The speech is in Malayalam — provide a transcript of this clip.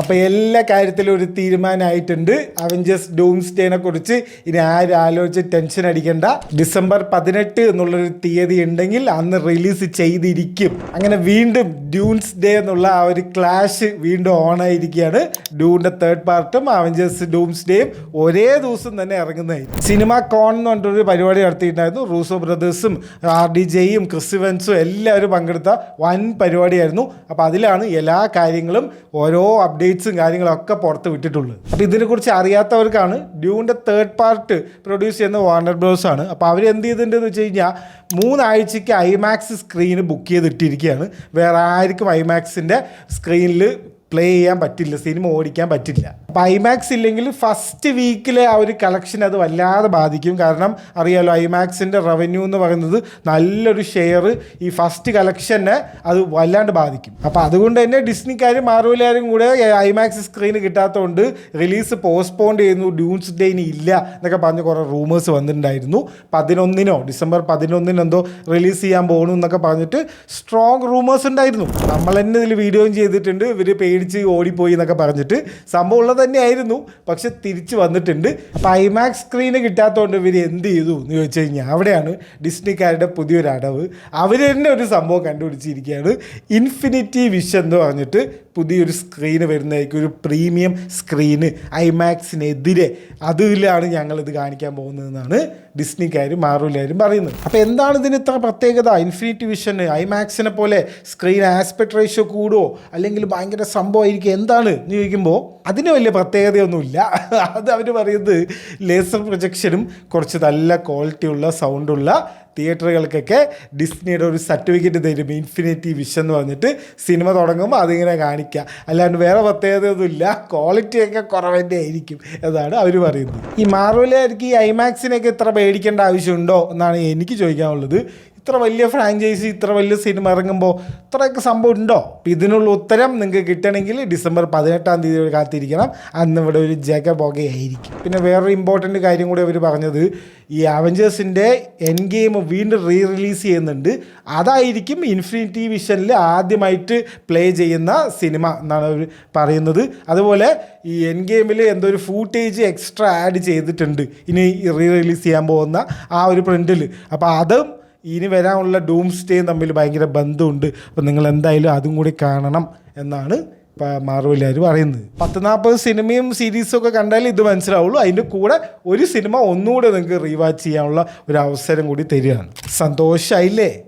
അപ്പോൾ എല്ലാ കാര്യത്തിലും ഒരു തീരുമാനമായിട്ടുണ്ട്. അവഞ്ചേഴ്സ് ഡൂംസ്ഡേനെ കുറിച്ച് ഇനി ആരും ആലോചിച്ച് ടെൻഷൻ അടിക്കേണ്ട. ഡിസംബർ 18 എന്നുള്ളൊരു തീയതി ഉണ്ടെങ്കിൽ അന്ന് റിലീസ് ചെയ്തിരിക്കും. അങ്ങനെ വീണ്ടും ഡ്യൂൺസ്ഡേ എന്നുള്ള ആ ഒരു ക്ലാഷ് വീണ്ടും ഓണായിരിക്കുകയാണ്. ഡ്യൂണിൻ്റെ തേർഡ് പാർട്ടും അവഞ്ചേഴ്സ് ഡൂംസ്ഡേയും ഒരേ ദിവസം തന്നെ ഇറങ്ങുന്നതായിരിക്കും. സിനിമ കോൺ എന്ന് പറഞ്ഞിട്ടൊരു പരിപാടി നടത്തിയിട്ടുണ്ടായിരുന്നു. റൂസോ ബ്രദേഴ്സും RDJയും ക്രിസ് ഇവൻസും എല്ലാവരും പങ്കെടുത്ത വൻ പരിപാടിയായിരുന്നു. അപ്പോൾ അതിലാണ് എല്ലാ കാര്യങ്ങളും ഓരോ അപ്ഡേറ്റ്സും കാര്യങ്ങളൊക്കെ പുറത്ത് വിട്ടിട്ടുള്ളത്. അപ്പോൾ ഇതിനെക്കുറിച്ച് അറിയാത്തവർക്കാണ്, ഡ്യൂണിൻ്റെ തേർഡ് പാർട്ട് പ്രൊഡ്യൂസ് ചെയ്യുന്ന വാർണർ ബ്രോസ് ആണ്. അപ്പോൾ അവർ എന്ത് ചെയ്തിട്ടുണ്ടെന്ന് വെച്ച് കഴിഞ്ഞാൽ 3 ആഴ്ചയ്ക്ക് ഐമാക്സ് സ്ക്രീന് ബുക്ക് ചെയ്തിട്ടിരിക്കുകയാണ്. വേറെ ആർക്കും ഐമാക്സിൻ്റെ സ്ക്രീനിൽ പ്ലേ ചെയ്യാൻ പറ്റില്ല, സിനിമ ഓടിക്കാൻ പറ്റില്ല. അപ്പോൾ ഐമാക്സ് ഇല്ലെങ്കിൽ ഫസ്റ്റ് വീക്കിലെ ആ ഒരു കളക്ഷൻ അത് വല്ലാതെ ബാധിക്കും. കാരണം അറിയാലോ, ഐമാക്സിൻ്റെ റവന്യൂ എന്ന് പറയുന്നത് നല്ലൊരു ഷെയർ ഈ ഫസ്റ്റ് കളക്ഷനെ അത് വല്ലാണ്ട് ബാധിക്കും. അപ്പോൾ അതുകൊണ്ട് തന്നെ ഡിസ്നിക്കാരും മാർവലുകാരും കൂടെ ഐമാക്സ് സ്ക്രീന് കിട്ടാത്തതുകൊണ്ട് റിലീസ് പോസ്റ്റ്പോൺ ചെയ്യുന്നു, ഡ്യൂൺസ്ഡേ ഇനി ഇല്ല എന്നൊക്കെ പറഞ്ഞ് കുറേ റൂമേഴ്സ് വന്നിട്ടുണ്ടായിരുന്നു. 11 ഡിസംബർ 11 എന്തോ റിലീസ് ചെയ്യാൻ പോകണം എന്നൊക്കെ പറഞ്ഞിട്ട് സ്ട്രോങ് റൂമേഴ്സ് ഉണ്ടായിരുന്നു. നമ്മൾ തന്നെ ഇതിൽ വീഡിയോയും ചെയ്തിട്ടുണ്ട്. ഇവർ പേടിച്ച് ഓടിപ്പോയി എന്നൊക്കെ പറഞ്ഞിട്ട് സംഭവം ഉള്ളത് തന്നെയായിരുന്നു. പക്ഷെ തിരിച്ച് വന്നിട്ടുണ്ട്. അപ്പോൾ ഐമാക്സ് സ്ക്രീന് കിട്ടാത്തതുകൊണ്ട് ഇവർ എന്ത് ചെയ്തു എന്ന് ചോദിച്ചു കഴിഞ്ഞാൽ അവിടെയാണ് ഡിസ്നിക്കാരുടെ പുതിയൊരു അടവ്. അവർ തന്നെ ഒരു സംഭവം കണ്ടുപിടിച്ചിരിക്കുകയാണ്. ഇൻഫിനിറ്റി വിഷൻ എന്ന് പറഞ്ഞിട്ട് പുതിയൊരു സ്ക്രീന് വരുന്നതായിരിക്കും, ഒരു പ്രീമിയം സ്ക്രീന് ഐമാക്സിനെതിരെ. അതിലാണ് ഞങ്ങളിത് കാണിക്കാൻ പോകുന്നതെന്നാണ് ഡിസ്നിക്കാരും മാർവലുകാരും പറയുന്നത്. അപ്പോൾ എന്താണ് ഇതിന് ഇത്ര പ്രത്യേകത? ഇൻഫിനിറ്റി വിഷന് ഐമാക്സിനെ പോലെ സ്ക്രീൻ ആസ്പെക്ട് റേഷ്യോ കൂടുമോ അല്ലെങ്കിൽ ഭയങ്കര സംഭവമായിരിക്കും എന്താണ് എന്ന് ചോദിക്കുമ്പോൾ അതിന് വലിയ പ്രത്യേകതയൊന്നുമില്ല. അത് അവർ പറയുന്നത് ലേസർ പ്രൊജക്ഷനും കുറച്ച് നല്ല ക്വാളിറ്റിയുള്ള സൗണ്ടുള്ള തിയേറ്ററുകൾക്കൊക്കെ ഡിസ്നിയുടെ ഒരു സർട്ടിഫിക്കറ്റ് തരും, ഇൻഫിനിറ്റി വിഷൻ എന്ന് പറഞ്ഞിട്ട്. സിനിമ തുടങ്ങുമ്പോൾ അതിങ്ങനെ കാണിക്കുക, അല്ലാണ്ട് വേറെ പ്രത്യേകതയൊന്നുമില്ല, ക്വാളിറ്റിയൊക്കെ കുറവൻ്റെ ആയിരിക്കും എന്നാണ് അവർ പറയുന്നത്. ഈ മാർവലുകാർക്ക് ഈ ഐമാക്സിനെയൊക്കെ ഇത്ര പേടിക്കേണ്ട ആവശ്യമുണ്ടോ എന്നാണ് എനിക്ക് ചോദിക്കാനുള്ളത്. ഇത്ര വലിയ ഫ്രാഞ്ചൈസി, ഇത്ര വലിയ സിനിമ ഇറങ്ങുമ്പോൾ ഇത്രയൊക്കെ സംഭവം ഉണ്ടോ? ഇതിനുള്ള ഉത്തരം നിങ്ങൾക്ക് കിട്ടണമെങ്കിൽ ഡിസംബർ 18 കാത്തിരിക്കണം. അന്ന് ഇവിടെ ഒരു ജഗബോഗയായിരിക്കും. പിന്നെ വേറൊരു ഇമ്പോർട്ടൻ്റ് കാര്യം കൂടി അവർ പറഞ്ഞത്, ഈ അവഞ്ചേഴ്സിൻ്റെ എൻ ഗെയിം വീണ്ടും റിലീസ് ചെയ്യുന്നുണ്ട്. അതായിരിക്കും ഇൻഫിനിറ്റി വിഷനിൽ ആദ്യമായിട്ട് പ്ലേ ചെയ്യുന്ന സിനിമ എന്നാണ് അവർ പറയുന്നത്. അതുപോലെ ഈ എൻ ഗെയിമിൽ എന്തോ ഒരു ഫൂട്ടേജ് എക്സ്ട്രാ ആഡ് ചെയ്തിട്ടുണ്ട് ഇനി റിലീസ് ചെയ്യാൻ പോകുന്ന ആ ഒരു പ്രിൻറ്റിൽ. അപ്പോൾ അതും ഇനി വരാനുള്ള ഡൂംസ്ഡേയും തമ്മിൽ ഭയങ്കര ബന്ധമുണ്ട്. അപ്പോൾ നിങ്ങൾ എന്തായാലും അതും കൂടി കാണണം എന്നാണ് മാർവലുകാർ പറയുന്നത്. 40-40 സിനിമയും സീരീസും ഒക്കെ കണ്ടാലേ ഇത് മനസ്സിലാവുള്ളൂ. അതിൻ്റെ കൂടെ ഒരു സിനിമ ഒന്നുകൂടെ നിങ്ങൾക്ക് റീവാച്ച് ചെയ്യാനുള്ള ഒരു അവസരം കൂടി തരികയാണ്. സന്തോഷമായില്ലേ?